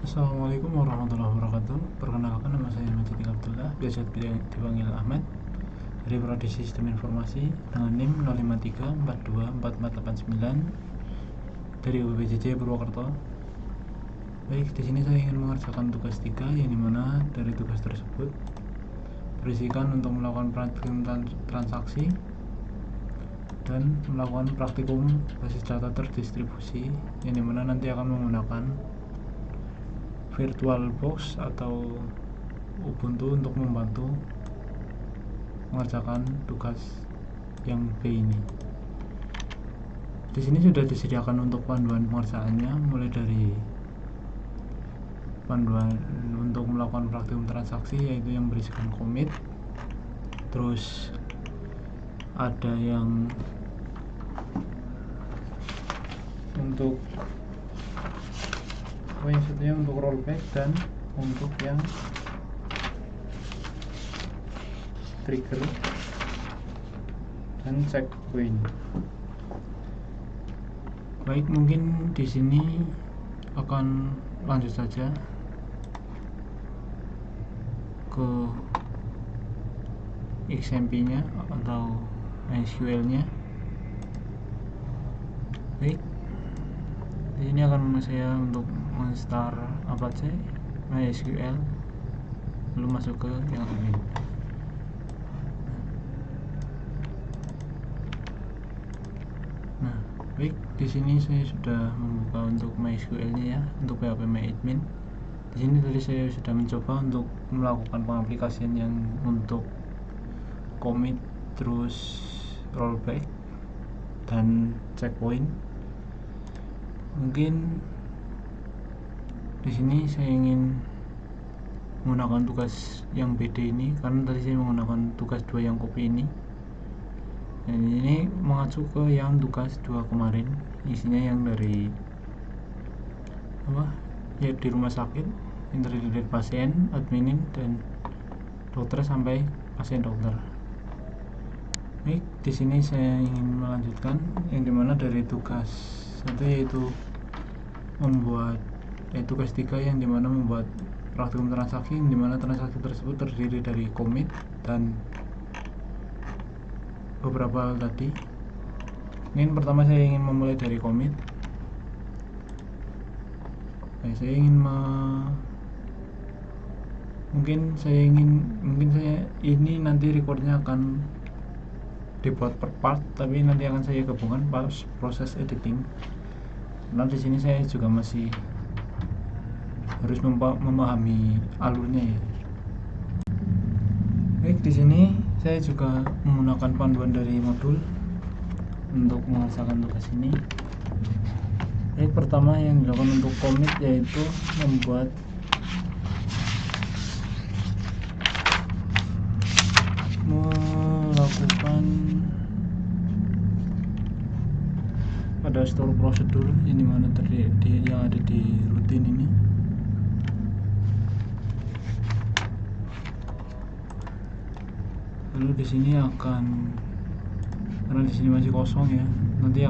Assalamualaikum warahmatullahi wabarakatuh. Perkenalkan, nama saya Majid Abdullah, biasa dipanggil Ahmad, dari Prodi Sistem Informasi dengan NIM 0534244489 dari UPJJ Purwokerto. Baik, di sini saya ingin mengerjakan tugas 3, yang dimana dari tugas tersebut berisikan untuk melakukan praktikum transaksi dan melakukan praktikum basis data terdistribusi, yang dimana nanti akan menggunakan VirtualBox atau Ubuntu untuk membantu mengerjakan tugas yang B ini. Di sini sudah disediakan untuk panduan pengerjaannya, mulai dari panduan untuk melakukan praktikum transaksi, yaitu yang berisikan komit, terus ada yang untuk untuk rollback dan untuk yang trigger dan checkpoint. Baik, mungkin di sini akan lanjut saja ke XMP-nya atau MySQL-nya. Baik, di sini akan saya untuk menstart Apache MySQL, lalu masuk ke yang admin. Nah, baik, di sini saya sudah membuka untuk MySQL-nya ya, untuk PHP MyAdmin. Di sini tadi saya sudah mencoba untuk melakukan pengaplikasian yang untuk commit, terus rollback dan checkpoint. Mungkin di sini saya ingin menggunakan tugas yang BD ini, karena tadi saya menggunakan tugas 2 yang copy ini. Dan ini mengacu ke yang tugas 2 kemarin, isinya yang dari ya di rumah sakit, yang terdiri dari pasien, adminin, dan dokter sampai pasien dokter. Baik, di sini saya ingin melanjutkan yang dimana dari tugas 1, yaitu membuat tugas 3, yang dimana membuat praktikum transaksi, yang dimana transaksi tersebut terdiri dari commit dan beberapa hal tadi. Ini pertama saya ingin memulai dari commit. Saya ingin mungkin saya ini nanti recordnya akan dibuat per part, tapi nanti akan saya gabungkan pas proses editing. Nah, di sini saya juga masih harus memahami alurnya ya. Baik, di sini saya juga menggunakan panduan dari modul untuk mengerjakan tugas ini. Baik, pertama yang dilakukan untuk commit yaitu melakukan pada store prosedur, yang dimana yang ada di rutin ini. Lalu di sini karena di sini masih kosong ya, nanti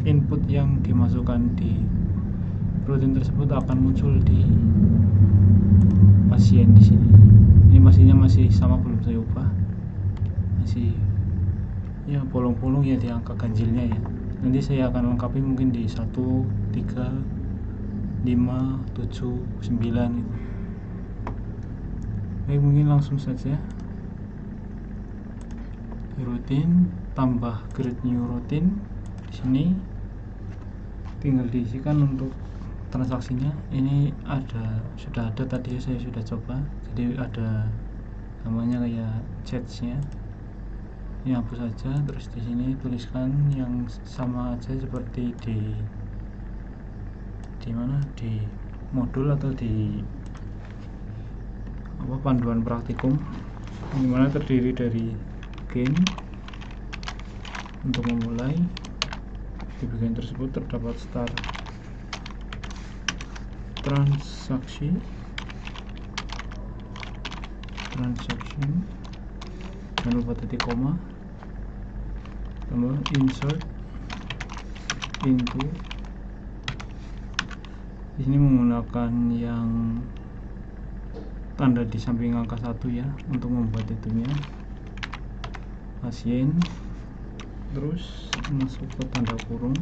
input yang dimasukkan di rutin tersebut akan muncul di pasien di sini. Ini pastinya masih sama, belum saya ubah, masih ya bolong-bolong ya di angka ganjilnya ya. Nanti saya akan lengkapi mungkin di 1, 3, 5, 7, 9 gitu. Baik, mungkin langsung saja di rutin, tambah create new routine. Di sini tinggal diisikan untuk transaksinya. Ini sudah ada tadi, saya sudah coba, jadi ada namanya kayak chatnya. Ini hapus saja, terus di sini tuliskan yang sama aja seperti di modul atau di panduan praktikum, dimana terdiri dari game. Untuk memulai, di bagian tersebut terdapat start transaction, jangan lupa titik koma, lalu insert into Di sini menggunakan yang tanda di samping angka 1 ya untuk membuat itunya pasien, terus masuk ke tanda kurung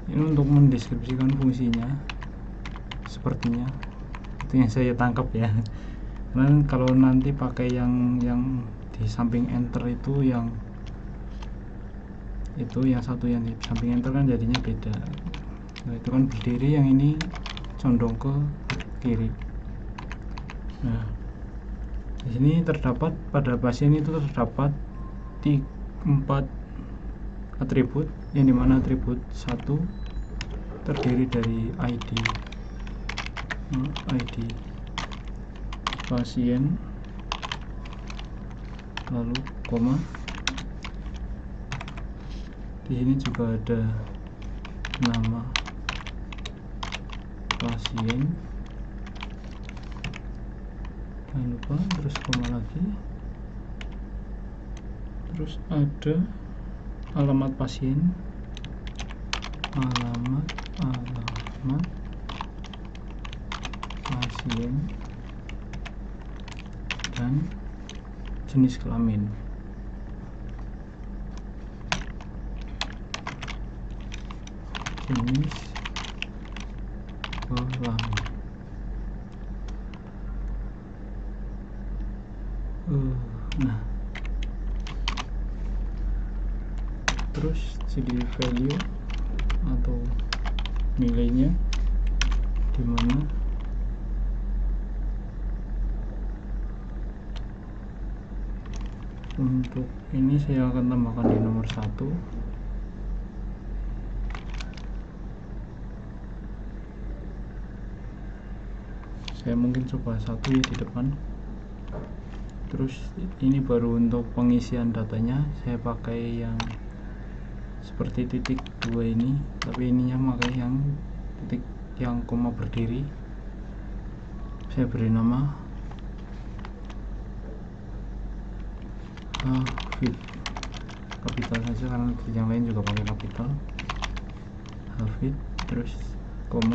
ini untuk mendeskripsikan fungsinya. Sepertinya itu yang saya tangkap ya. Karena kalau nanti pakai yang di samping enter itu yang satu yang di samping enter kan jadinya beda. Nah, itu kan berdiri, yang ini condong ke kiri. Nah, di sini terdapat pada pasien itu terdapat 4 atribut, yang dimana atribut 1 terdiri dari ID pasien, lalu koma. Di sini juga ada nama pasien, jangan lupa, terus koma lagi, terus ada alamat pasien, alamat pasien, dan jenis kelamin. Nah, terus jadi value atau nilainya dimana untuk ini saya akan tambahkan di nomor 1. Saya mungkin coba 1 ya di depan. Terus ini baru untuk pengisian datanya, saya pakai yang seperti titik 2 ini, tapi ininya pakai yang titik yang koma berdiri. Saya beri nama Hafid, kapital saja karena yang lain juga pakai kapital. Hafid, terus koma.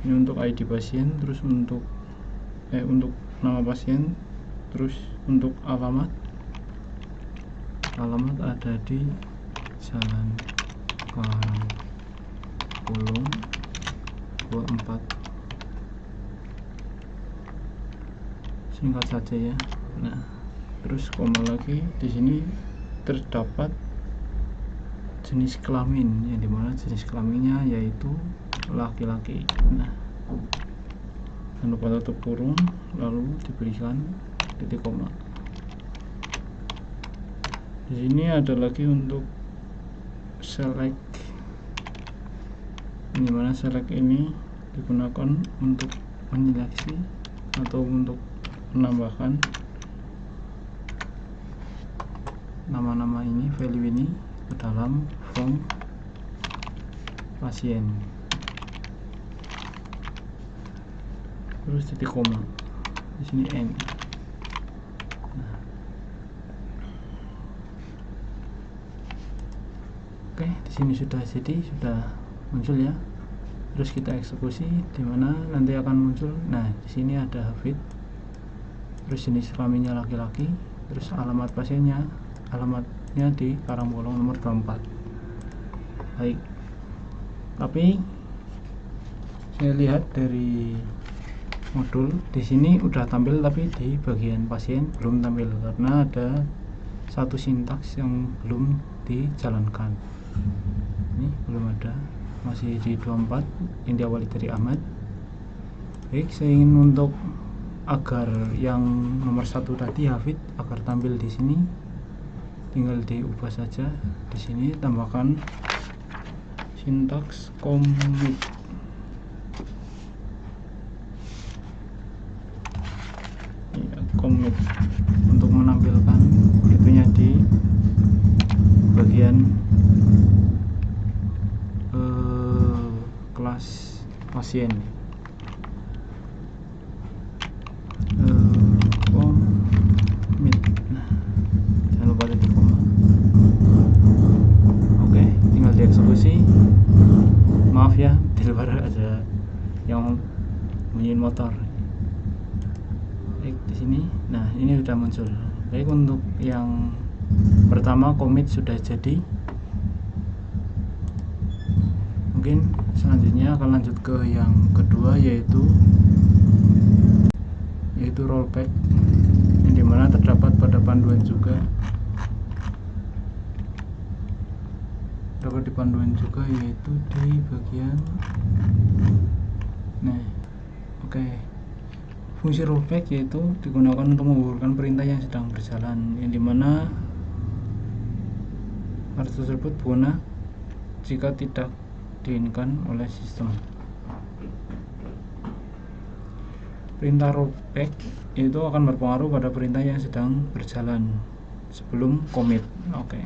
Ini untuk ID pasien, terus untuk nama pasien, terus untuk alamat ada di Jalan Karangpulung 24. Singkat saja ya. Nah, terus koma lagi. Di sini terdapat jenis kelamin, yang dimana jenis kelaminnya yaitu laki-laki. Nah, jangan lupa tutup kurung, lalu diberikan titik koma. Di sini ada lagi untuk select, dimana select ini digunakan untuk menyeleksi atau untuk menambahkan nama-nama ini, value ini ke dalam form pasien. Terus titik koma. Di sini N. Nah. Oke, di sini sudah muncul ya. Terus kita eksekusi, dimana nanti akan muncul. Nah, di sini ada Hafid. Terus jenis kelaminnya laki-laki. Terus alamat pasiennya, alamatnya di Karangpulung nomor 24. Baik. Tapi saya lihat dari modul di sini udah tampil, tapi di bagian pasien belum tampil karena ada satu sintaks yang belum dijalankan. Ini belum ada, masih di 24 yang diawali dari Ahmad. Baik, saya ingin untuk agar yang nomor 1 tadi Hafid agar tampil di sini, tinggal diubah saja. Di sini tambahkan sintaks commit. Commit untuk menampilkan itunya di bagian kelas pasien. Commit. Nah, jangan lupa titik koma. Oke, tinggal dieksekusi. maaf ya, di luar ada yang bunyiin motor. Baik, di sini. Nah, ini sudah muncul. Baik, untuk yang pertama commit sudah jadi. Mungkin selanjutnya akan lanjut ke yang kedua, yaitu rollback, yang dimana terdapat pada panduan juga. Dapat di panduan juga, yaitu di bagian oke. Fungsi rollback yaitu digunakan untuk menggugurkan perintah yang sedang berjalan, yang dimana hal tersebut punah jika tidak diinginkan oleh sistem. Perintah rollback itu akan berpengaruh pada perintah yang sedang berjalan sebelum commit. Oke.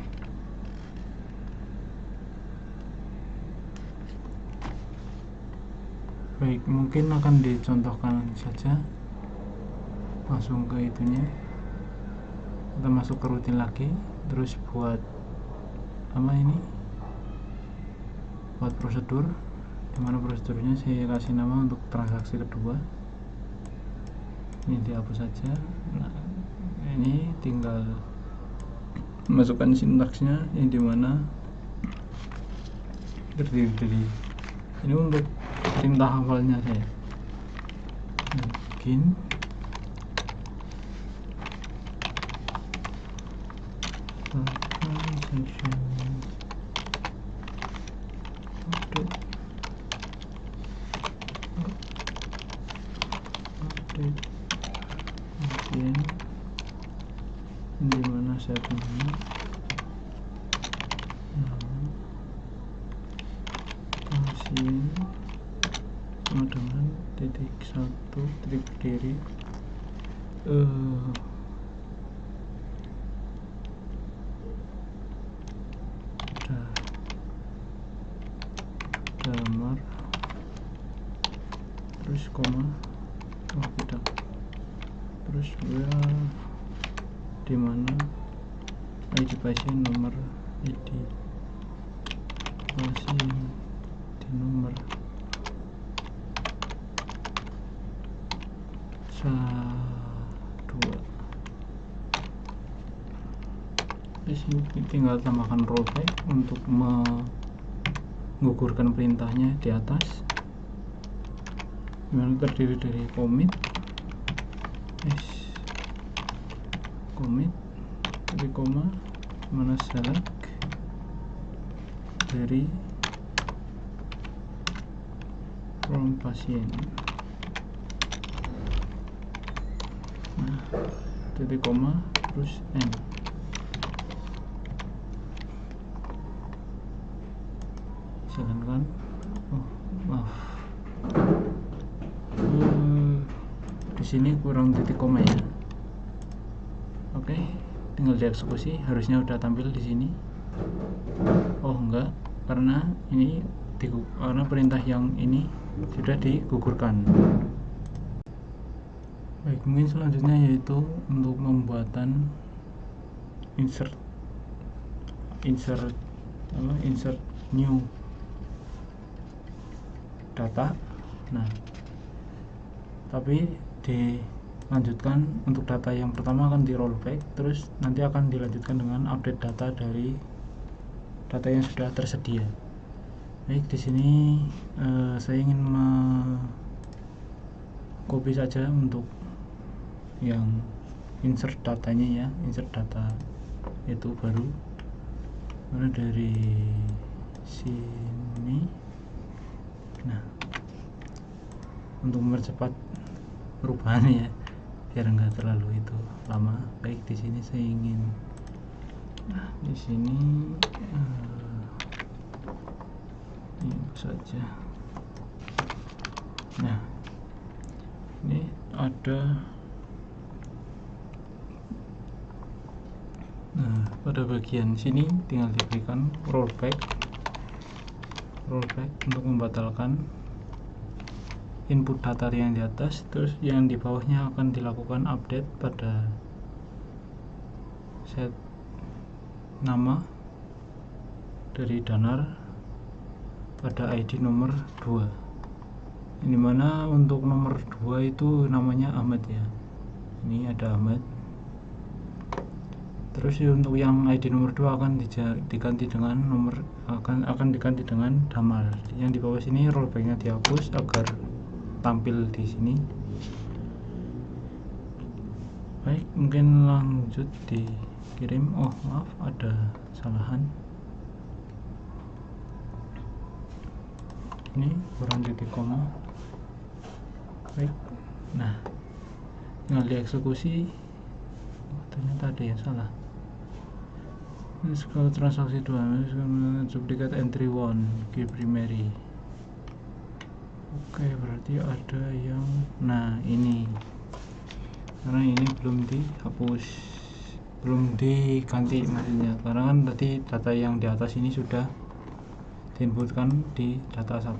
Baik, mungkin akan dicontohkan saja. Langsung ke itunya, kita masuk ke rutin lagi, terus buat buat prosedur, dimana prosedurnya saya kasih nama untuk transaksi kedua. Ini dihapus saja. Nah, ini tinggal masukkan sintaksnya, yang dimana terdiri dari ini untuk perintah awalnya saya begin section update begin, dimana saya punya pasien sama dengan titik 1 titik berdiri damar, terus koma, tidak, terus dimana ID pasien, nomor ID pasien di nomor 2. Di sini tinggal tambahkan rollback untuk menggugurkan perintahnya di atas, yang terdiri dari commit, dari koma, mana select dari from pasien, titik koma, terus n. Jalankan. Maaf, di sini kurang titik koma ya. Oke, tinggal dieksekusi, harusnya udah tampil di sini. Oh enggak, karena ini karena perintah yang ini sudah digugurkan. Baik, mungkin selanjutnya yaitu untuk pembuatan insert new data. Nah, tapi dilanjutkan untuk data yang pertama akan di rollback, terus nanti akan dilanjutkan dengan update data dari data yang sudah tersedia. Baik, di sini saya ingin copy saja untuk yang insert datanya ya, insert data itu baru mana dari sini. Nah, untuk mempercepat perubahannya ya, biar enggak terlalu itu lama. Baik, di sini saya ingin di sini ini saja. Nah, ini ada pada bagian sini tinggal diberikan rollback untuk membatalkan input data yang di atas, terus yang di bawahnya akan dilakukan update pada set nama dari danar pada ID nomor 2, dimana untuk nomor 2 itu namanya Ahmad ya. Ini ada Ahmad. Terus untuk yang ID nomor 2 akan diganti dengan nomor akan diganti dengan Damar. Yang di bawah sini rollbacknya dihapus agar tampil di sini. Baik, mungkin lanjut dikirim. Oh maaf, ada kesalahan. Ini kurang titik koma. Baik, nah tinggal dieksekusi. Ternyata ada yang salah. Terus kalau transaksi 2 duplicate entry 1 key primary. Oke, berarti ada yang ini karena ini belum dihapus, belum diganti maksudnya, karena kan tadi data yang di atas ini sudah diinputkan di data 1.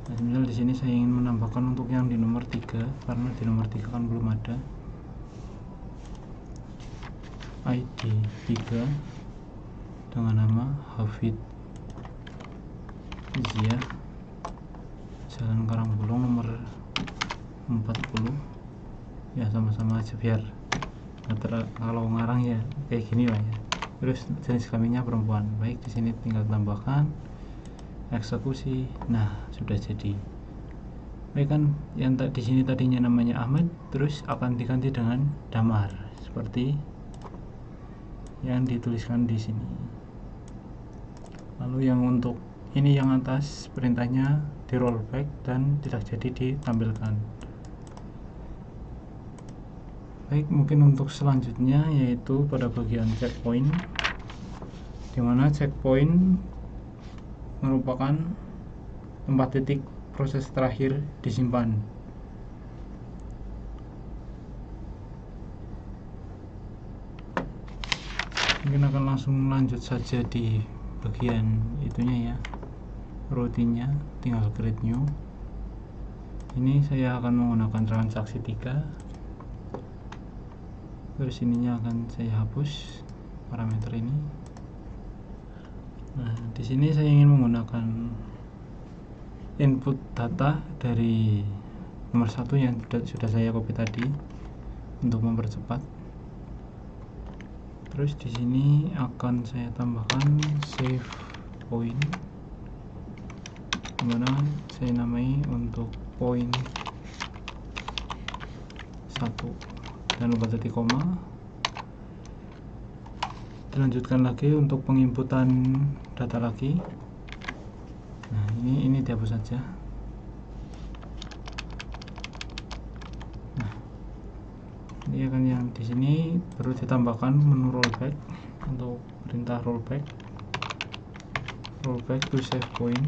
Nah, misal di sini saya ingin menambahkan untuk yang di nomor 3 karena di nomor 3 kan belum ada ID 3 dengan nama Hafid Zia, Jalan Karangbulong nomor 40 ya, sama-sama aja biar kalau ngarang ya kayak gini lah ya. Terus jenis kelaminnya perempuan. Baik, di sini tinggal tambahkan, eksekusi. Nah, sudah jadi. Baik kan, yang di sini tadinya namanya Ahmad, terus akan diganti dengan Damar seperti yang dituliskan di sini. Lalu yang untuk ini yang atas perintahnya di rollback dan tidak jadi ditampilkan. Baik, mungkin untuk selanjutnya yaitu pada bagian checkpoint, dimana checkpoint merupakan tempat titik proses terakhir disimpan. Mungkin akan langsung lanjut saja di bagian itunya ya, rutinnya, tinggal create new. Ini saya akan menggunakan transaksi 3. Terus ininya akan saya hapus parameter ini. Nah, di sini saya ingin menggunakan input data dari nomor 1 yang sudah saya copy tadi untuk mempercepat. Terus di sini akan saya tambahkan save point, dimana saya namai untuk point 1. Dan lupa titik koma. Dilanjutkan lagi untuk penginputan data lagi. Nah, ini dihapus saja. Nah, ini akan yang di sini perlu ditambahkan menu rollback untuk perintah rollback to save point,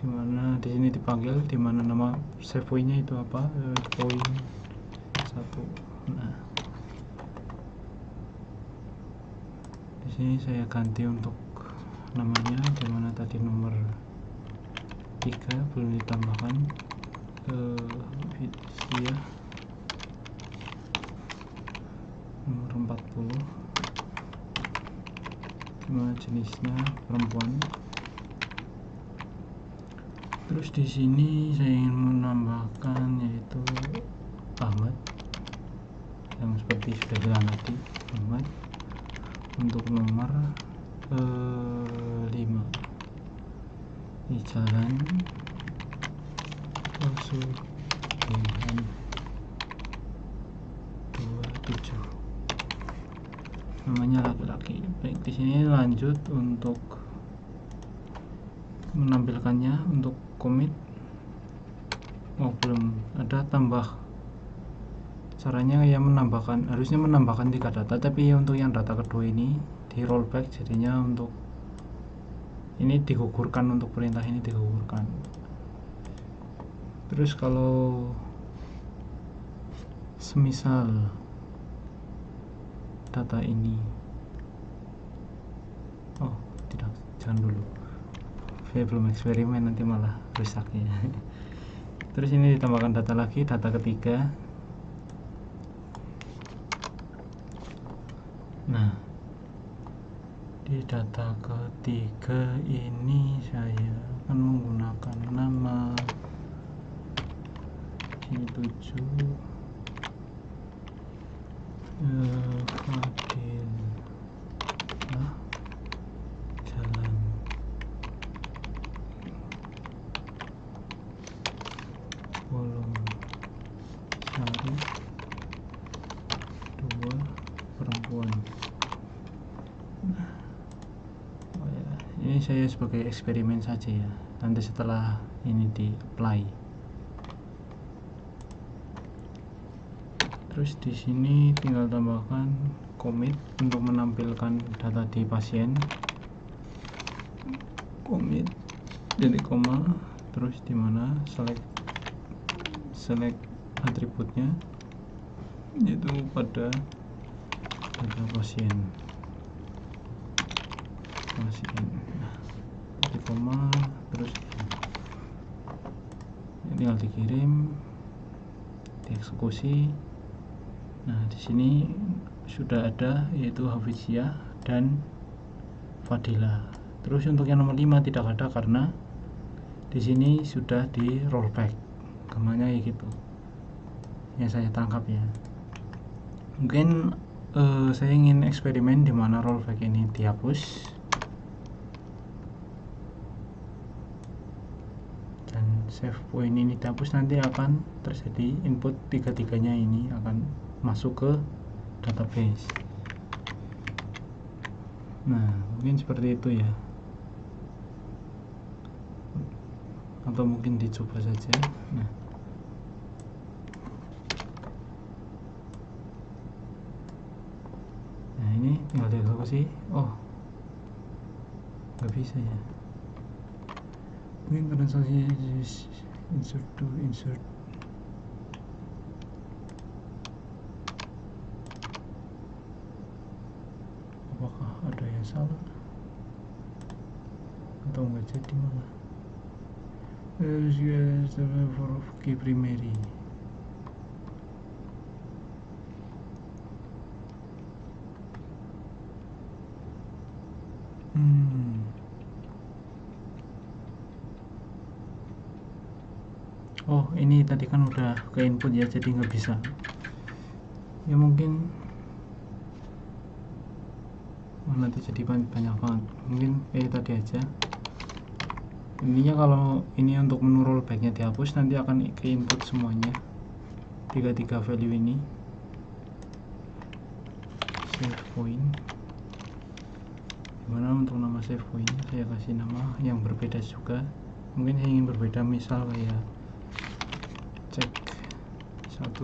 dimana di sini dipanggil, dimana nama save pointnya itu apa, point 1. Nah, di sini saya ganti untuk namanya, dimana tadi nomor 3 belum ditambahkan ke Vidya nomor 40, dimana jenisnya perempuan. Terus di sini saya ingin menambahkan yaitu Ahmad, yang seperti sudah bilang tadi, Ahmad untuk nomor 5 di Jalan Pesugihan 27, namanya laki-laki. Baik, di sini lanjut untuk menampilkannya untuk commit. Oh, belum ada tambah. Caranya ya harusnya menambahkan 3 data, tapi untuk yang data kedua ini di rollback, jadinya untuk ini digugurkan, untuk perintah ini digugurkan. Terus kalau semisal data ini, oh tidak, jangan dulu, saya belum eksperimen, nanti malah rusaknya. Terus ini ditambahkan data lagi, data ketiga. data ketiga ini saya akan menggunakan nama C7 Fadil Jalan Bolong Sari 2 perempuan. Oh ya, ini saya sebagai eksperimen saja ya, nanti setelah ini di apply. Terus di sini tinggal tambahkan commit untuk menampilkan data di pasien, commit jadi koma, terus dimana select atributnya yaitu pada data pasien, di koma, terus tinggal dikirim, dieksekusi. Nah, di sini sudah ada yaitu Hafizia dan Fadila. Terus untuk yang nomor 5 tidak ada karena di sini sudah di rollback. Gambarnya kayak gitu. Yang saya tangkap ya. Mungkin saya ingin eksperimen di mana rollback ini dihapus dan save point ini dihapus, nanti akan terjadi input tiga-tiganya ini akan masuk ke database. Nah, mungkin seperti itu ya, atau mungkin dicoba saja. Nah, ini tinggal dieksekusi. Oh, nggak bisa ya, mungkin transaksi insert to insert. Apakah ada yang salah atau nggak jadi malah? For key primary. Oh, ini tadi kan udah ke input ya, jadi nggak bisa ya, mungkin nanti jadi banyak banget. Mungkin tadi aja intinya. Kalau ini untuk menu rollbacknya dihapus, nanti akan ke input semuanya tiga value ini. Save point, dimana untuk nama save point saya kasih nama yang berbeda juga. Mungkin saya ingin berbeda, misal kayak cek 1,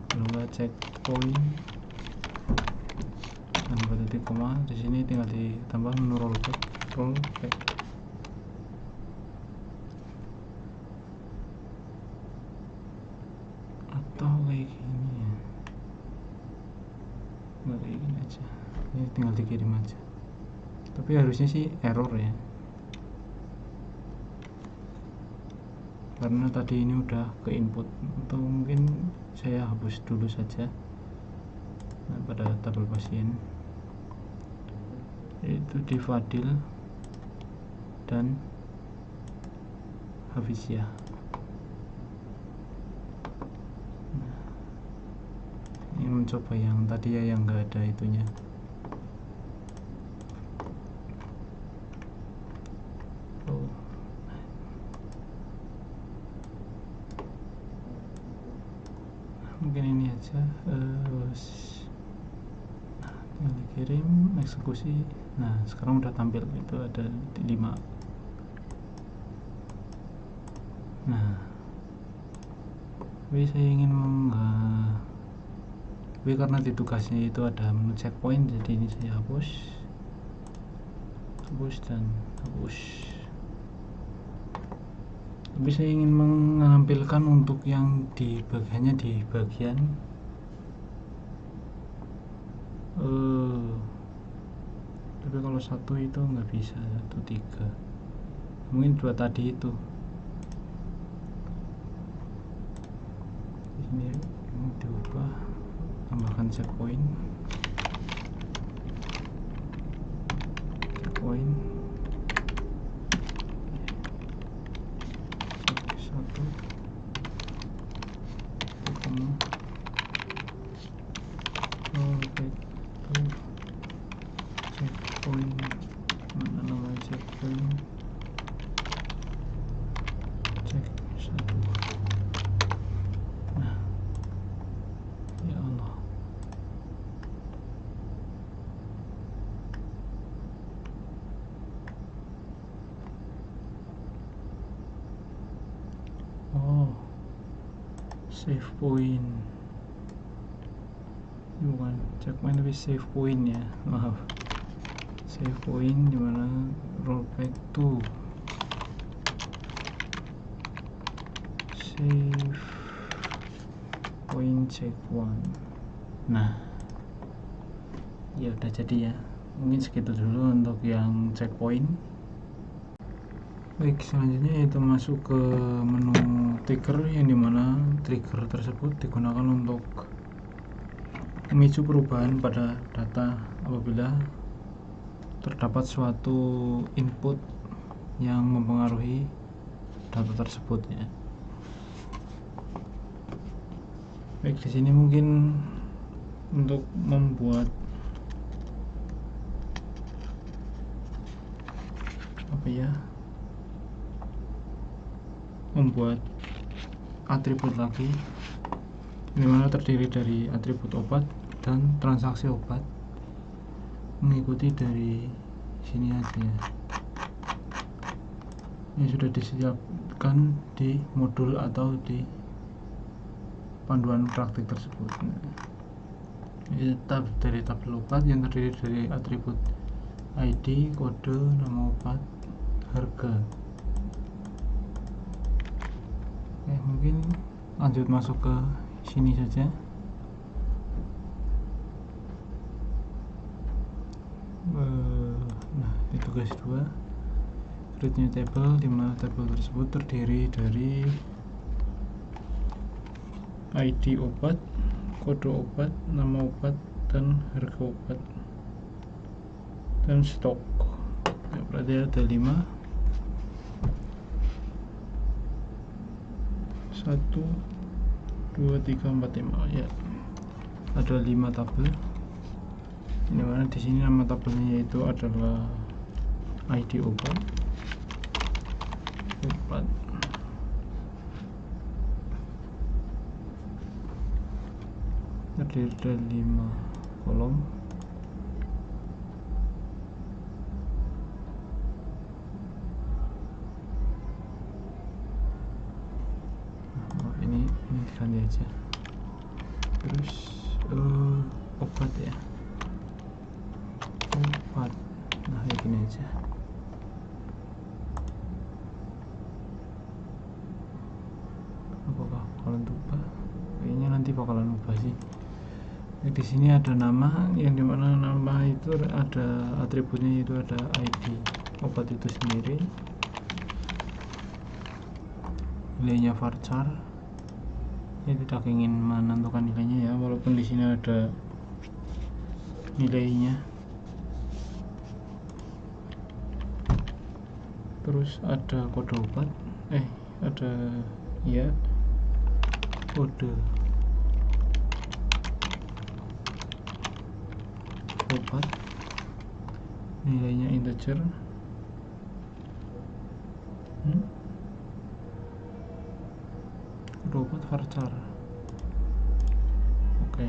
kalau nggak cek point tanpa titik koma. Di sini tinggal ditambah menu rollback atau kayak gini ya, nggak kayak gini aja, ini tinggal dikirim aja, tapi harusnya sih error ya, karena tadi ini udah ke input. Atau mungkin saya hapus dulu saja. Nah, pada tabel pasien itu di Fadil dan Hafizia. Nah, ini mencoba yang tadi ya, yang nggak ada itunya. Mungkin ini aja. Tinggal dikirim, eksekusi. Nah, sekarang udah tampil, itu ada 5. Nah, tapi saya ingin tapi karena di tugasnya itu ada menu checkpoint, jadi ini saya hapus dan hapus. Tapi saya ingin menampilkan untuk yang di bagiannya di bagian tapi kalau 1 itu nggak bisa, 1, 3, mungkin 2 tadi itu. Ini diubah, tambahkan checkpoint. checkpoint, mana namanya checkpoint, cek 1. Nah, ya Allah, oh, save point, bukan checkpoint tapi save point ya, maaf. Save point dimana rollback to save point check 1. Nah, ya udah jadi ya. Mungkin segitu dulu untuk yang checkpoint. Baik, selanjutnya itu masuk ke menu trigger, yang dimana trigger tersebut digunakan untuk memicu perubahan pada data apabila terdapat suatu input yang mempengaruhi data tersebut ya. Baik, di sini mungkin untuk membuat membuat atribut lagi, dimana terdiri dari atribut obat dan transaksi obat, mengikuti dari sini aja ya. Ini sudah disiapkan di modul atau di panduan praktik tersebut. Ini dari tabel obat yang terdiri dari atribut ID, kode, nama obat, harga. Oke, mungkin lanjut masuk ke sini saja. Nah, di tugas 2 create new table, dimana tabel tersebut terdiri dari ID obat, kode obat, nama obat, dan harga obat, dan stok ya, berarti ada 5. 1, 2, 3, 4, 5 ya, ada 5 tabel. Ini mana di sini nama tabelnya yaitu adalah ID obat, terdiri dari 5 kolom. Ini diganti aja. Terus obat ya, obat. Nah, kayak gini aja. Apakah bakalan ubah? Kayaknya nanti bakalan ubah sih. Di sini ada nama, yang dimana nama itu ada atributnya, itu ada ID obat itu sendiri, nilainya varchar. Saya tidak ingin menentukan nilainya ya, walaupun di sini ada nilainya. Terus ada kode obat, ada ya kode obat, nilainya integer. Obat varchar. Oke.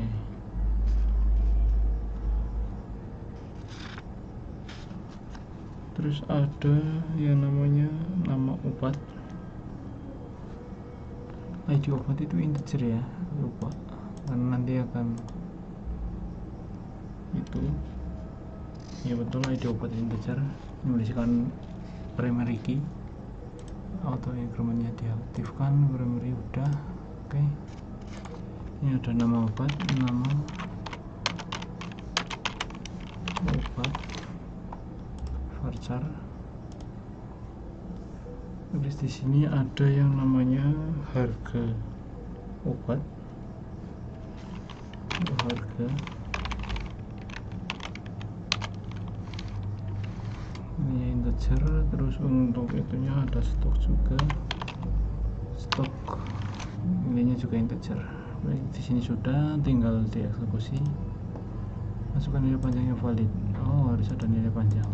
Terus ada yang namanya nama obat. ID obat itu integer ya, lupa karena nanti akan itu ya, betul, ID obat integer. Menuliskan primary key, auto incrementnya diaktifkan, primary udah. Oke, ini ada nama obat, nama obat varchar. Terus di sini ada yang namanya harga obat, harga. Ini integer. Terus untuk itunya ada stok juga, stok nilainya juga integer. Baik, di sini sudah tinggal dieksekusi. masukkan nilai panjangnya valid. Oh, harus ada nilai panjang.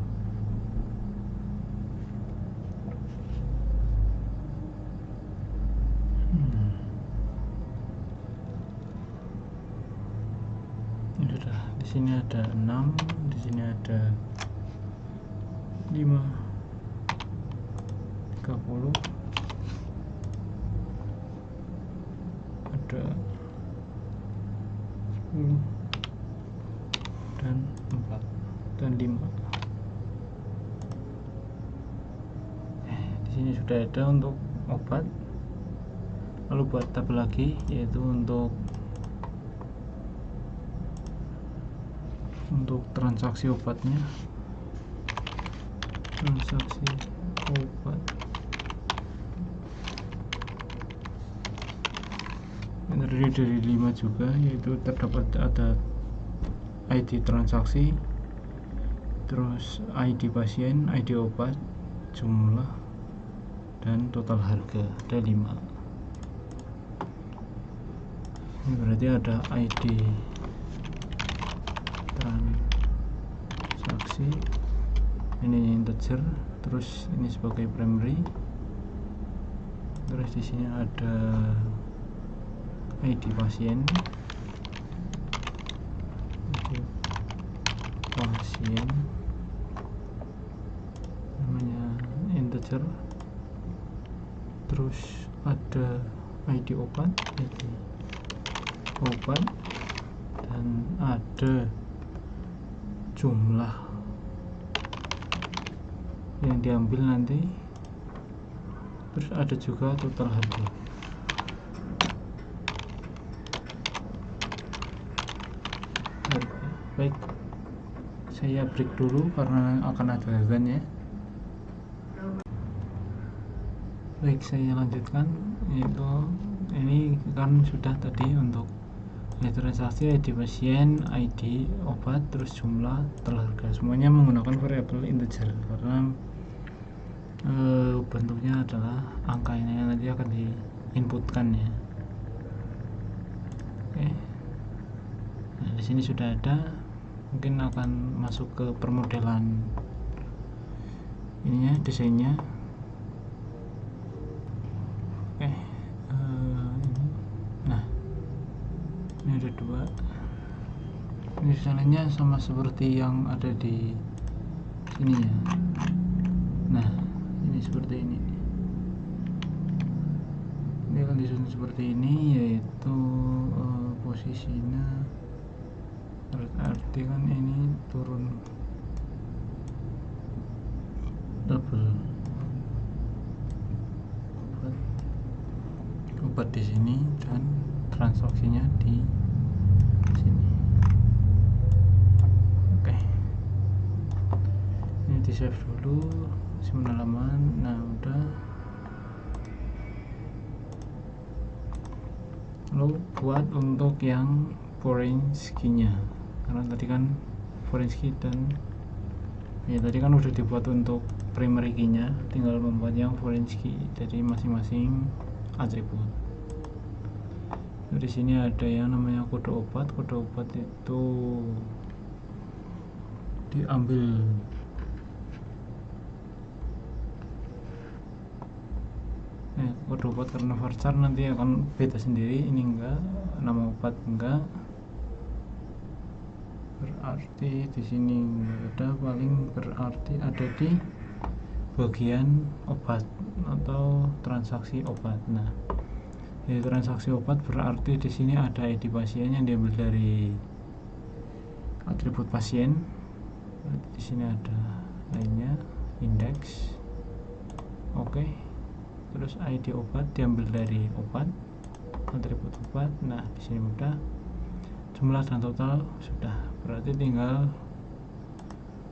Ini sudah. Di sini ada 6, di sini ada 5, 30, ada 10 dan 4 dan 5. Di sini sudah ada untuk obat. Lalu buat tabel lagi, yaitu untuk transaksi obatnya. Transaksi obat. Ini terdiri dari 5 juga, yaitu terdapat ada ID transaksi, terus ID pasien, ID obat, jumlah, dan total harga. Ada 5. Ini berarti ada ID transaksi, ini integer, terus ini sebagai primary, terus di sini ada ID pasien, namanya integer, terus ada ID obat, dan ada jumlah yang diambil nanti, terus ada juga total harga. Baik, saya break dulu karena akan ada event ya. Baik, saya lanjutkan. Yaitu ini kan sudah tadi untuk transaksi, ID pasien, ID obat, terus jumlah, total harga, semuanya menggunakan variabel integer karena bentuknya adalah angka ini nanti akan diinputkan ya. Oke. Nah, di sini sudah ada, mungkin akan masuk ke permodelan ininya, desainnya. Oke. Nah, ini ada 2. Ini desainnya sama seperti yang ada di sini ya. Nah, ini seperti ini. Ini akan disusun seperti ini, yaitu posisinya berarti kan ini turun double obat di sini dan transaksinya di sini. Oke, ini di save dulu, simpan halaman. Nah, udah. Lalu buat untuk yang foreign key-nya, karena tadi kan foreign key dan ya tadi kan udah dibuat untuk primary key-nya, tinggal membuat yang foreign key dari masing-masing atribut. Di sini ada yang namanya kode obat. Kode obat itu diambil kode obat karena varchar nanti akan beda sendiri. Ini enggak, nama obat enggak, berarti di sini enggak ada, paling berarti ada di bagian obat atau transaksi obat. Nah, di transaksi obat berarti di sini ada ID pasien yang diambil dari atribut pasien. Di sini ada lainnya, indeks. Oke. Terus ID obat diambil dari obat, atribut obat. Nah, di sini udah, jumlah dan total sudah, berarti tinggal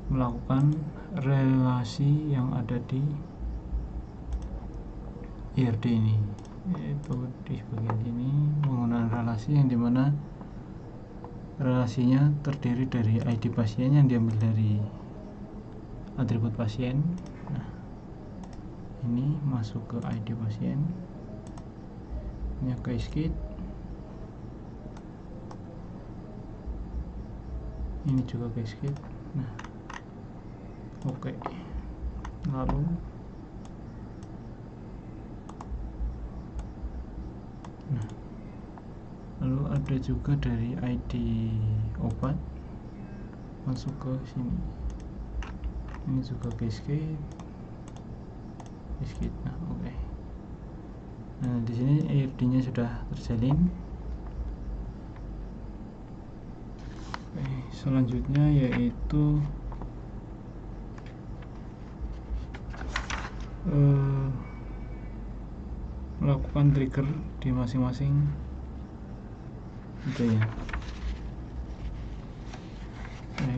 melakukan relasi yang ada di IRD ini, yaitu di bagian sini menggunakan relasi yang dimana relasinya terdiri dari ID pasien yang diambil dari atribut pasien. Nah, ini masuk ke ID pasien, ini case kit, ini juga cascade. Nah, oke. Lalu ada juga dari ID obat masuk ke sini. Ini juga cascade. Nah, oke. Nah, di sini IRD-nya sudah terjalin. Oke, selanjutnya yaitu melakukan trigger di masing-masing itu ya.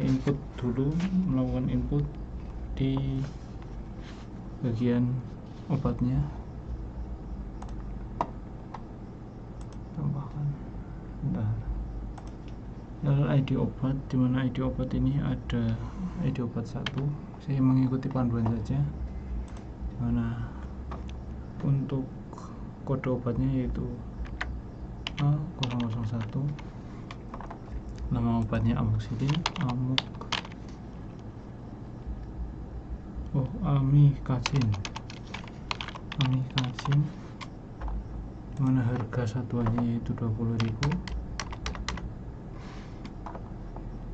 Input dulu, melakukan input di bagian obatnya. Tambahkan bentar. Lalu ID obat, dimana ID obat ini ada ID obat 1. Saya mengikuti panduan saja, dimana untuk kode obatnya yaitu A001, nama obatnya amoxicillin, amikacin, dimana harga satuannya yaitu 20.000.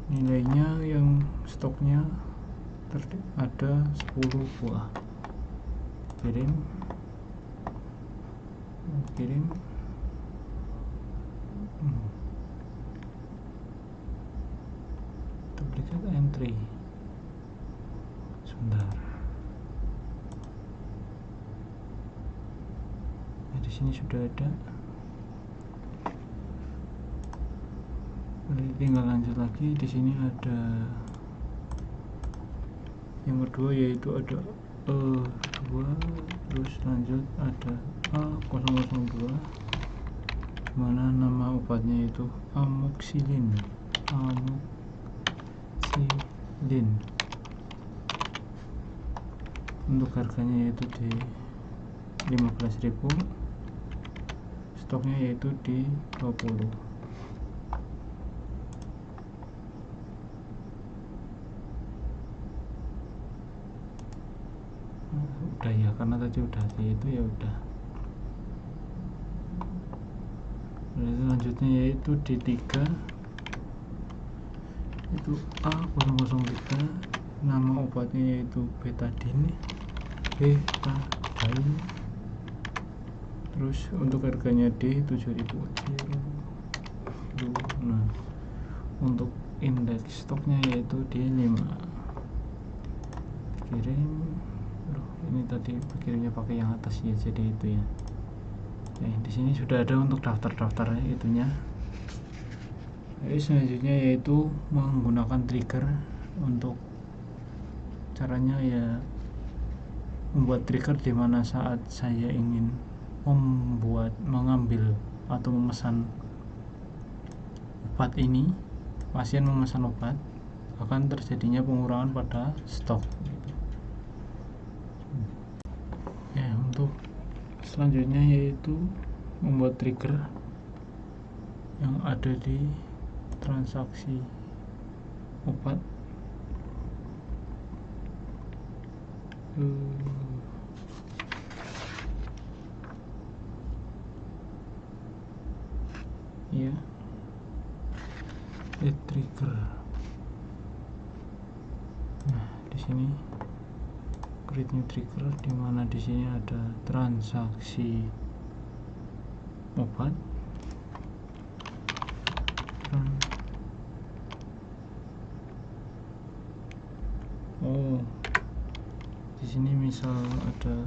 Nilainya yang stoknya ada 10 buah. Kirim. Duplicate entry. Sebentar. Nah, di sini sudah ada. Tinggal lanjut lagi. Di sini ada yang kedua yaitu ada E2, terus lanjut ada A002, mana nama obatnya itu amoxicillin. Untuk harganya yaitu di 15.000, stoknya yaitu di 20. Udah ya, karena tadi udah itu ya udah. Selanjutnya yaitu di 3 itu A003, nama obatnya yaitu betadine. Terus untuk harganya di 7.000. Nah, untuk indeks stoknya yaitu di 5. Kirim. Ini tadi kirimnya pakai yang atas ya, jadi itu ya. Di sini sudah ada untuk daftar-daftar itunya. Jadi selanjutnya yaitu menggunakan trigger. Untuk caranya ya membuat trigger dimana saat saya ingin mengambil atau memesan obat ini, pasien memesan obat, akan terjadinya pengurangan pada stok. Untuk selanjutnya yaitu membuat trigger yang ada di transaksi obat. Ya, trigger. Nah, di sini create new trigger, dimana di sini ada transaksi obat. Di sini misal ada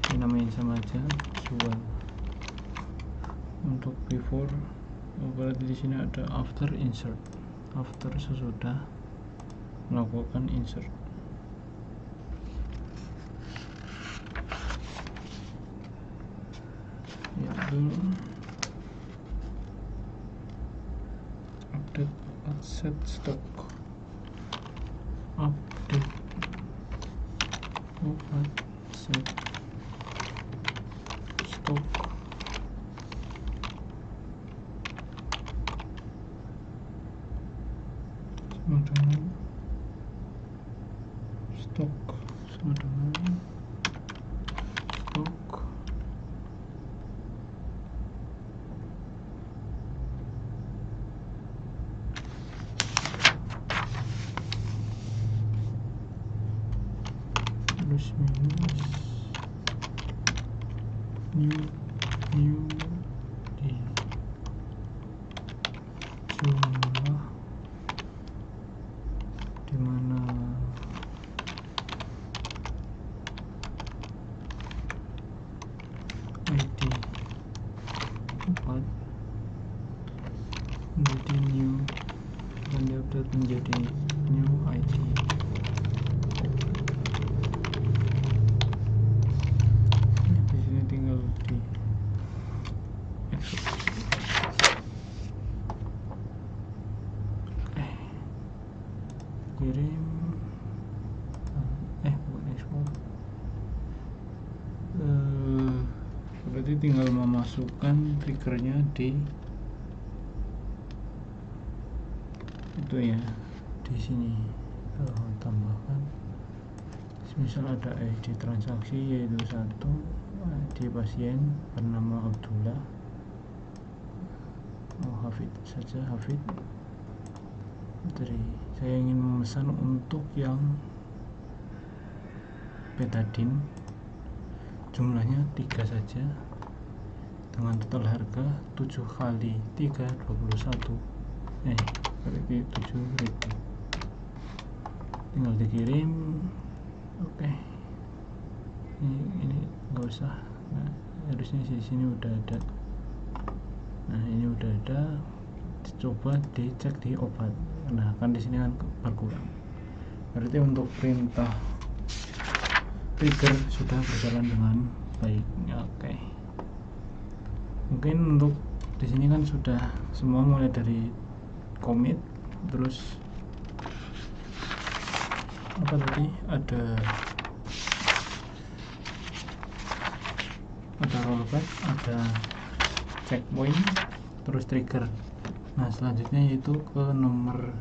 dinamain sama aja jual. Untuk before, berarti di sini ada after insert. After sesudah melakukan insert. Update set stock, update obat set stock. sama dengan stok sama dengan stok plus minus new di jumlah dimana ID 4 menjadi new dan diupdate menjadi new ID. Di sini tinggal di kirim bukan ekspor, berarti tinggal memasukkan triggernya di itu ya, di sini tambahkan misal ada ID transaksi yaitu 1, ID pasien bernama Abdullah, Hafid saja, Hafid dari saya ingin memesan untuk yang betadine, jumlahnya 3 saja dengan total harga 7 kali 3 21, berarti 7.000, tinggal dikirim. Oke. Ini nggak usah, harusnya di sini udah ada. Nah ini udah ada, coba dicek di obat. Nah kan di sini kan berkurang, berarti untuk perintah trigger sudah berjalan dengan baik. Oke. Mungkin untuk di sini kan sudah semua, mulai dari commit, terus apa tadi, ada rollback, ada checkpoint, terus trigger. Nah selanjutnya yaitu ke nomor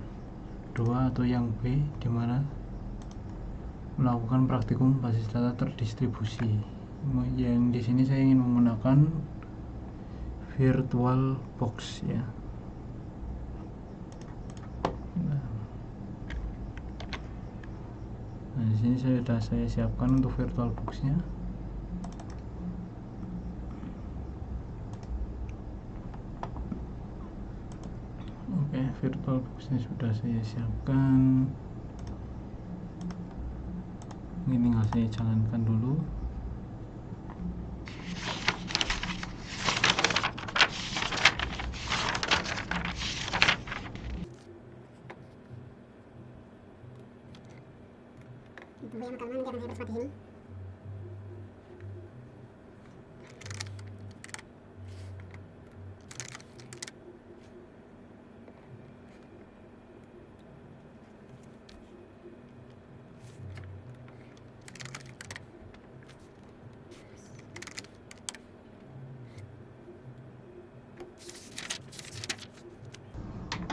2 atau yang B, dimana melakukan praktikum basis data terdistribusi. Yang di sini saya ingin menggunakan virtual box ya. Nah di sini sudah saya siapkan untuk virtual boxnya. Oke, virtual boxnya sudah saya siapkan. Ini tinggal saya jalankan dulu. Itu yang kanan jangan harus matiin.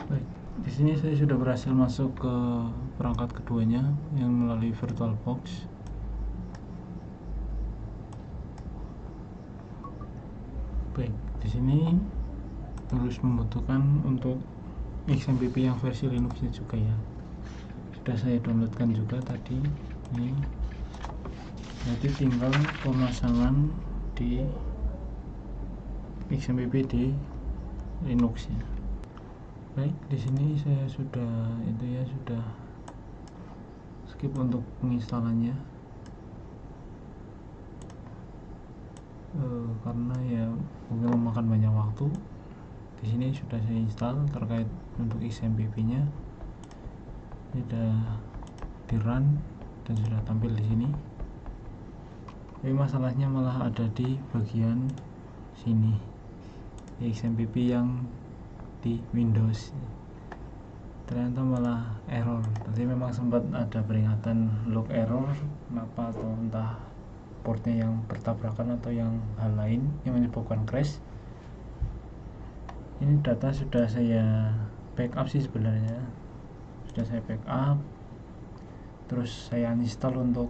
Baik, di sini saya sudah berhasil masuk ke perangkat keduanya yang melalui virtual box. Baik, di sini terus membutuhkan untuk XMPP yang versi Linuxnya juga ya. Sudah saya downloadkan juga tadi. Ini nanti tinggal pemasangan di XMPP di Linuxnya. Baik, di sini saya sudah sudah skip untuk penginstalannya, karena ya mungkin memakan banyak waktu. Di sini sudah saya install terkait untuk XMPP-nya, sudah di run dan sudah tampil di sini. Tapi masalahnya malah ada di bagian sini, XMPP yang di Windows ternyata malah error. Tadi memang sempat ada peringatan log error, kenapa, atau entah portnya yang bertabrakan atau yang hal lain yang menyebabkan crash. Ini data sudah saya backup sih sebenarnya, sudah saya backup, terus saya uninstall untuk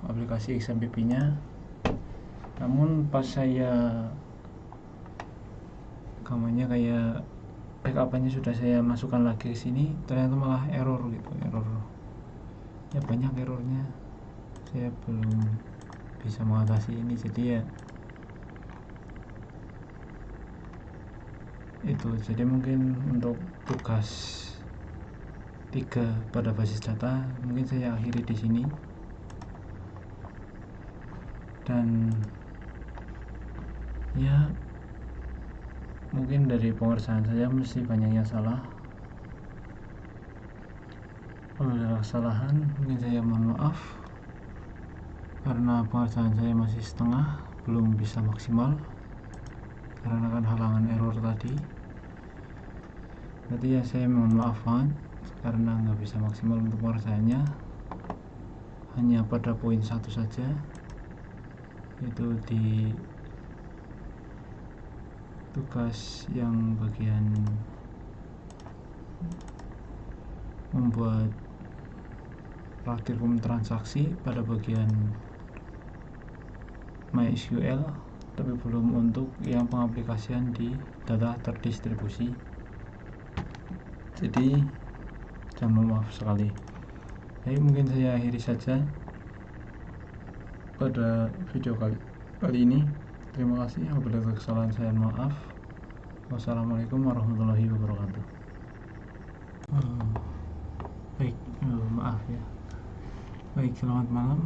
aplikasi XMPP nya. Namun pas saya kayak backupannya sudah saya masukkan lagi ke sini, ternyata malah error gitu, ya banyak errornya. Saya belum bisa mengatasi ini, jadi ya itu. Jadi mungkin untuk tugas 3 pada basis data mungkin saya akhiri di sini, dan ya mungkin dari pengerjaan saya mesti banyak yang salah. Kalau ada kesalahan mungkin saya mohon maaf, karena pengerjaan saya masih setengah, belum bisa maksimal karena kan halangan error tadi. Berarti ya saya mohon maaf banget karena nggak bisa maksimal untuk pengerjaannya, hanya pada poin 1 saja, yaitu di tugas yang bagian membuat praktikum transaksi pada bagian MySQL, tapi belum untuk yang pengaplikasian di data terdistribusi. Jadi saya mohon maaf sekali. Jadi mungkin saya akhiri saja pada video kali ini. Terima kasih. Apabila ada kesalahan saya maaf. Wassalamualaikum warahmatullahi wabarakatuh. Baik, maaf ya. Baik, selamat malam.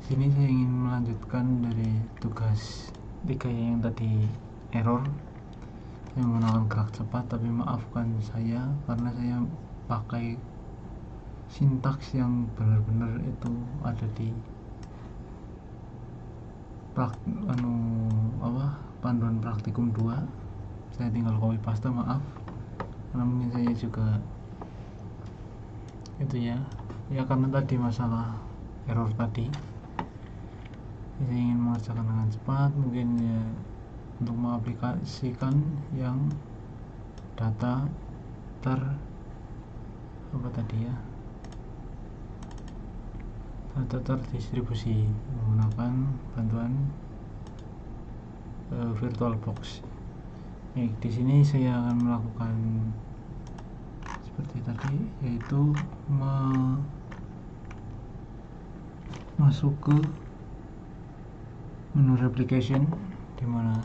Sini saya ingin melanjutkan dari tugas 3 yang tadi error. Saya menggunakan gerak cepat, tapi maafkan saya karena saya pakai sintaks yang benar-benar itu ada di panduan praktikum 2. Saya tinggal copy paste, maaf. Karena mungkin saya juga itu ya karena tadi masalah error tadi. Saya ingin mengerjakan dengan cepat, mungkin ya untuk mengaplikasikan yang data data terdistribusi menggunakan bantuan VirtualBox. Di sini saya akan melakukan seperti tadi, yaitu masuk ke menu replication, di mana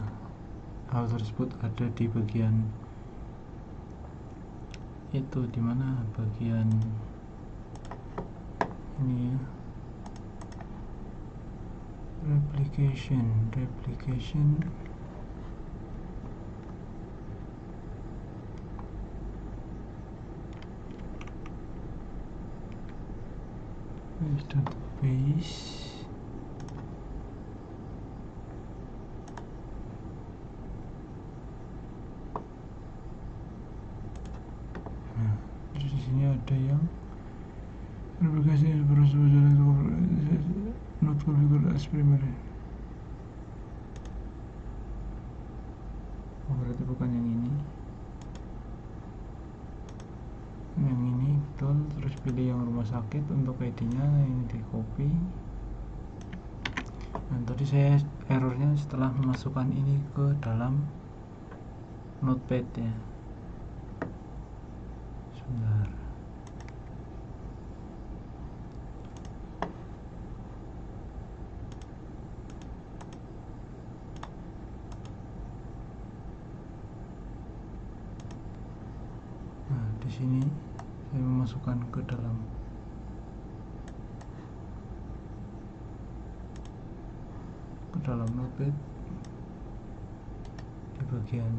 hal tersebut ada di bagian itu, di mana bagian ini ya, replication. Database. Di sini ada yang replikasi not configured as primary. Berarti bukan yang ini. Yang ini betul. Terus pilih yang rumah sakit untuk ID-nya, ini di copy. Dan tadi saya errornya setelah memasukkan ini ke dalam notepad ya. Sebentar. Nah, di sini saya memasukkan ke dalam notepad di bagian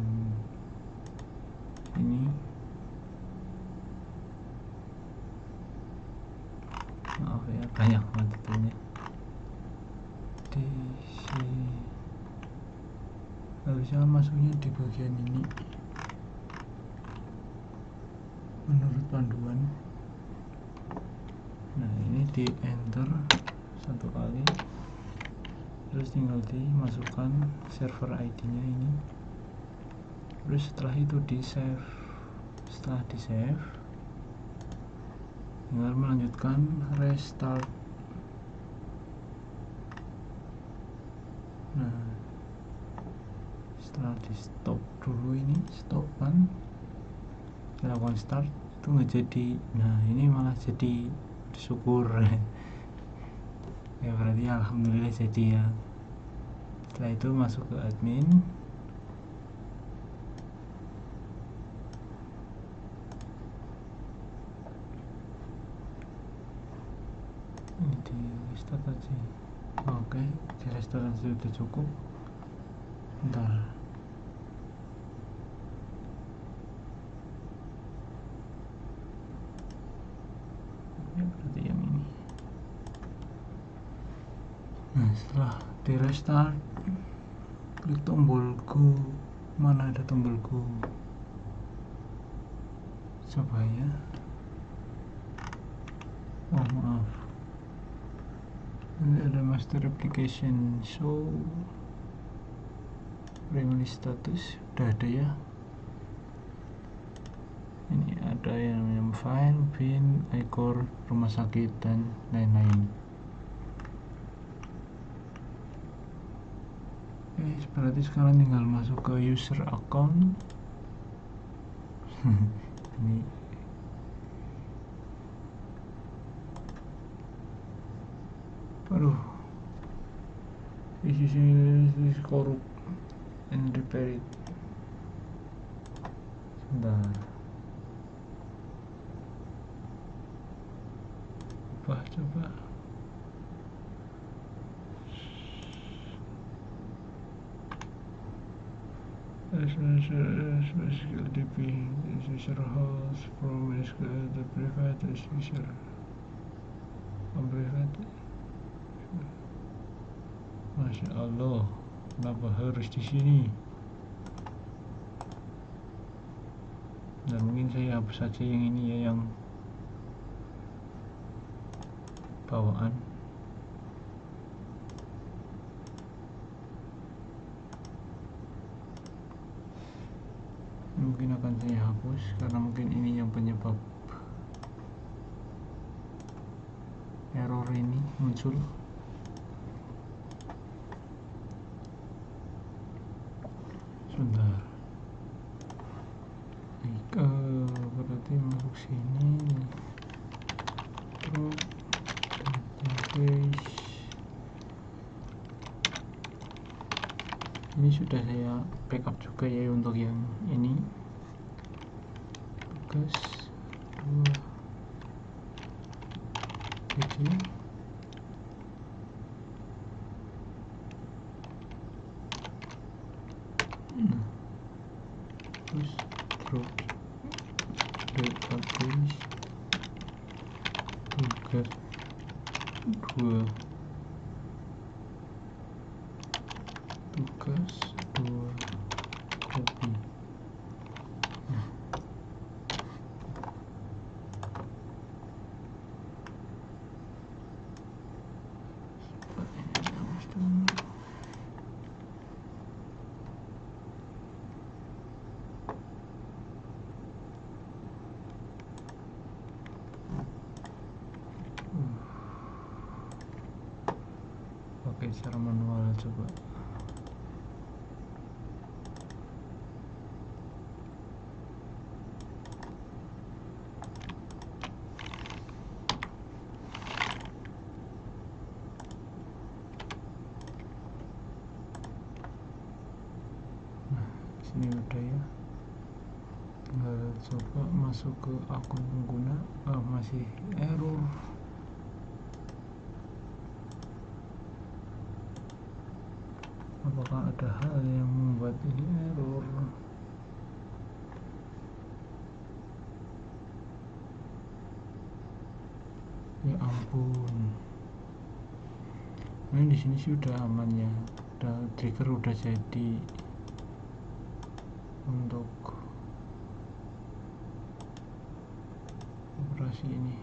ini. Maaf ya, banyak banget detailnya. Di sini harusnya masuknya di bagian ini menurut panduan. Nah, ini di enter 1 kali, terus tinggal dimasukkan server ID-nya ini. Terus setelah itu di save. Setelah di save, tinggal melanjutkan restart. Nah, setelah di stop dulu, ini stop kan, kita lakukan start, itu nggak jadi. Nah, ini malah jadi, bersyukur. Ya berarti alhamdulillah jadi ya. Setelah itu masuk ke admin, ini di restart aja. Oke, di restart aja sudah cukup. Bentar, ya berarti yang ini. Nah, setelah di restart, klik tombol go. Mana ada tombol go? Coba ya. Oh maaf, ini ada master application show primary status, udah ada ya. Ini ada yang namanya file, bin, icor, rumah sakit, dan lain-lain. Oke, berarti sekarang tinggal masuk ke user account. Ini aduh, this is korup and repair it. Sebentar, coba SQL DB user host from SQL the private user private. Masya Allah, kenapa harus di sini? Dan mungkin saya hapus saja yang ini ya, yang bawaan. Mungkin akan saya hapus karena mungkin ini yang penyebab error ini muncul. Sebentar, berarti masuk sini, terus database ini sudah saya backup juga ya untuk yang ini. Tugas 2 PC. Nah, terus drop database tugas 2 copy. Nah, oke, secara manual coba. Ini udah ya, tinggal coba masuk ke akun pengguna. Masih error. Apakah ada hal yang membuat ini error? Ya ampun. Nah, di sini sih udah aman ya, udah trigger udah jadi untuk operasi ini.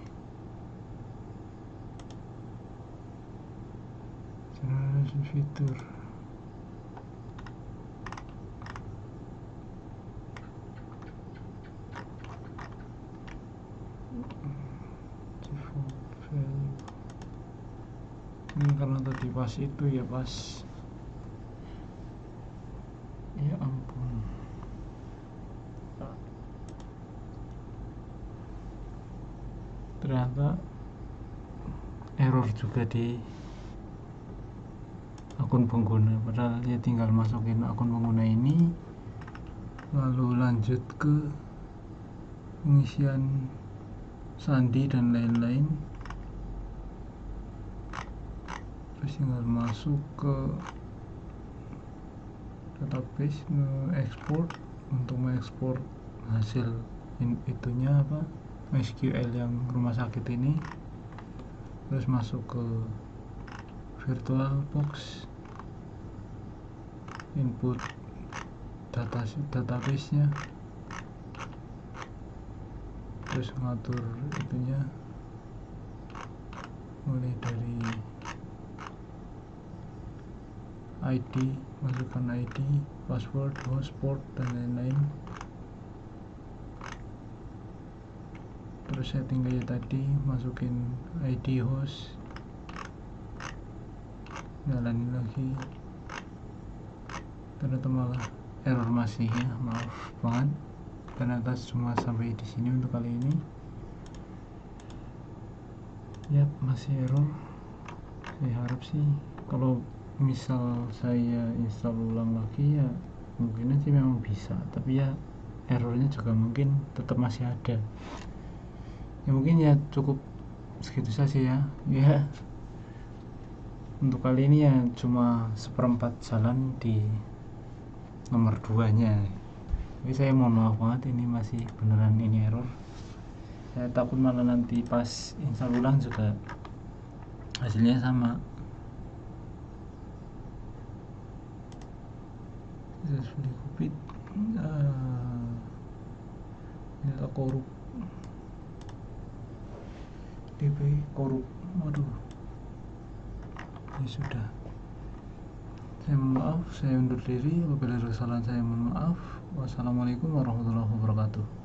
Generation fitur. ini karena tadi pas itu ya, pas ya ampun, ternyata error juga di akun pengguna, padahal ya tinggal masukin akun pengguna ini lalu lanjut ke pengisian sandi dan lain-lain, terus tinggal masuk ke database, nge-export untuk mengekspor hasil itunya apa, SQL yang rumah sakit ini, terus masuk ke VirtualBox, input database nya, terus ngatur itunya mulai dari ID, masukkan ID, password, host, port, dan lain-lain. Terus setting kayak tadi, masukin ID host, jalanin lagi. Ternyata malah error masih ya, maaf banget. Ternyata cuma sampai di sini untuk kali ini. Yap, masih error. Saya harap sih kalau misal saya install ulang lagi ya mungkin sih memang bisa, tapi ya errornya juga mungkin tetap masih ada ya. Mungkin ya cukup segitu saja ya untuk kali ini ya, cuma seperempat jalan di nomor 2 nya. Jadi saya mohon maaf banget, ini masih beneran ini error. Saya takut malah nanti pas install ulang juga hasilnya sama. Successfully copied, data korup, dp korup, waduh ya sudah. Saya mohon maaf, saya undur diri. Apabila ada kesalahan saya mohon maaf. Wassalamualaikum warahmatullahi wabarakatuh.